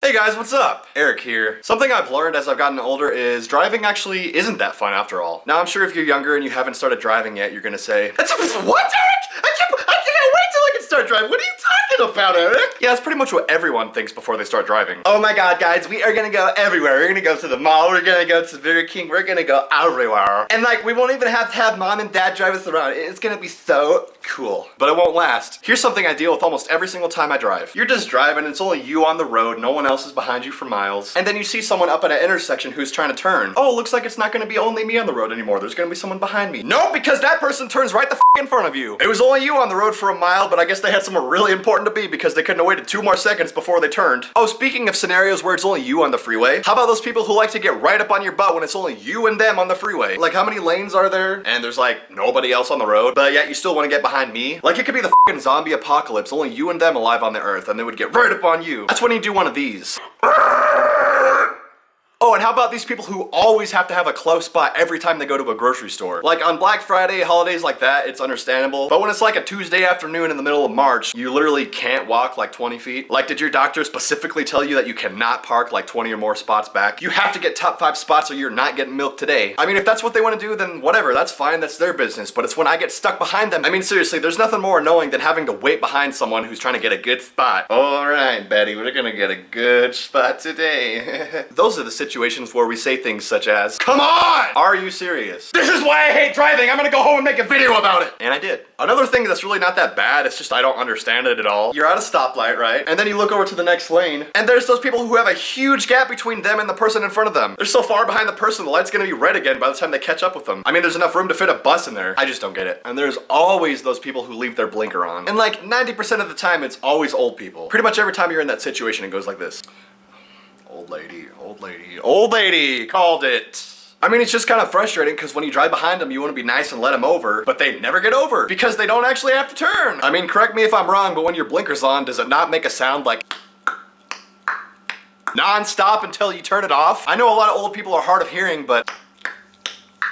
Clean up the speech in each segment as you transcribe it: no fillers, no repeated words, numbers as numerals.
Hey guys, what's up? Eric here. Something I've learned as I've gotten older is driving actually isn't that fun after all. Now I'm sure if you're younger and you haven't started driving yet, you're gonna say, what, Eric? I can't wait till I can start driving. What are you talking about, Eric? Yeah, that's pretty much what everyone thinks before they start driving. Oh my god, guys, we are gonna go everywhere. We're gonna go to the mall, we're gonna go to Burger King, we're gonna go everywhere. And like, we won't even have to have mom and dad drive us around. It's gonna be so cool. But it won't last. Here's something I deal with almost every single time I drive. You're just driving, it's only you on the road, no one else is behind you for miles. And then you see someone up at an intersection who's trying to turn. Oh, looks like it's not gonna be only me on the road anymore. There's gonna be someone behind me. Nope, because that person turns right the f in front of you. It was only you on the road for a mile, but I guess they had somewhere really important to be because they couldn't have waited 2 more seconds before they turned. Oh, speaking of scenarios where it's only you on the freeway, how about those people who like to get right up on your butt when it's only you and them on the freeway? Like, how many lanes are there? And there's like nobody else on the road, but yet you still want to get behind me? Like, it could be the f***ing zombie apocalypse, only you and them alive on the earth, and they would get right up on you. That's when you do one of these. Oh, and how about these people who always have to have a close spot every time they go to a grocery store? Like on Black Friday, holidays like that, it's understandable. But when it's like a Tuesday afternoon in the middle of March, you literally can't walk like 20 feet. Like, did your doctor specifically tell you that you cannot park like 20 or more spots back? You have to get top 5 spots or you're not getting milk today. I mean, if that's what they want to do, then whatever, that's fine, that's their business. But it's when I get stuck behind them. I mean, seriously, there's nothing more annoying than having to wait behind someone who's trying to get a good spot. All right, Betty, we're gonna get a good spot today. Those are the situations where we say things such as, come on! Are you serious? This is why I hate driving! I'm gonna go home and make a video about it! And I did. Another thing that's really not that bad, it's just I don't understand it at all. You're at a stoplight, right? And then you look over to the next lane, and there's those people who have a huge gap between them and the person in front of them. They're so far behind the person, the light's gonna be red again by the time they catch up with them. I mean, there's enough room to fit a bus in there. I just don't get it. And there's always those people who leave their blinker on. And like 90% of the time, it's always old people. Pretty much every time you're in that situation, it goes like this. Old lady, old lady, old lady, called it. I mean, it's just kind of frustrating because when you drive behind them, you want to be nice and let them over, but they never get over because they don't actually have to turn. I mean, correct me if I'm wrong, but when your blinker's on, does it not make a sound like non-stop until you turn it off? I know a lot of old people are hard of hearing, but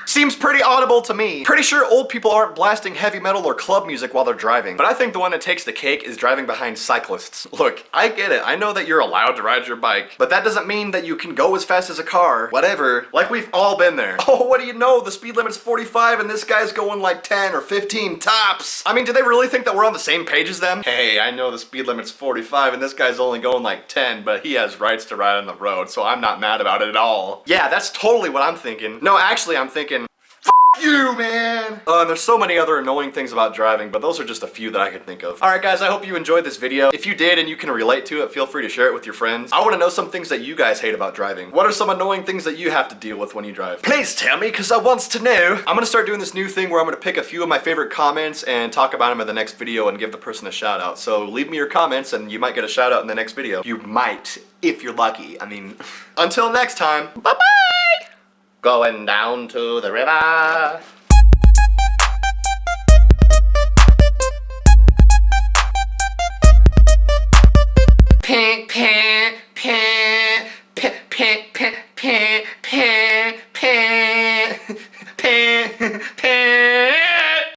seems pretty audible to me. Pretty sure old people aren't blasting heavy metal or club music while they're driving. But I think the one that takes the cake is driving behind cyclists. Look, I get it. I know that you're allowed to ride your bike, but that doesn't mean that you can go as fast as a car. Whatever. Like, we've all been there. Oh, what do you know? The speed limit's 45 and this guy's going like 10 or 15 tops. I mean, do they really think that we're on the same page as them? Hey, I know the speed limit's 45 and this guy's only going like 10, but he has rights to ride on the road, so I'm not mad about it at all. Yeah, that's totally what I'm thinking. No, actually, I'm thinking, you, man! And there's so many other annoying things about driving, but those are just a few that I could think of. Alright guys, I hope you enjoyed this video. If you did and you can relate to it, feel free to share it with your friends. I want to know some things that you guys hate about driving. What are some annoying things that you have to deal with when you drive? Please tell me, because I wants to know. I'm gonna start doing this new thing where I'm gonna pick a few of my favorite comments and talk about them in the next video and give the person a shout out. So leave me your comments and you might get a shout out in the next video. You might, if you're lucky. I mean, until next time, bye-bye! Going down to the river.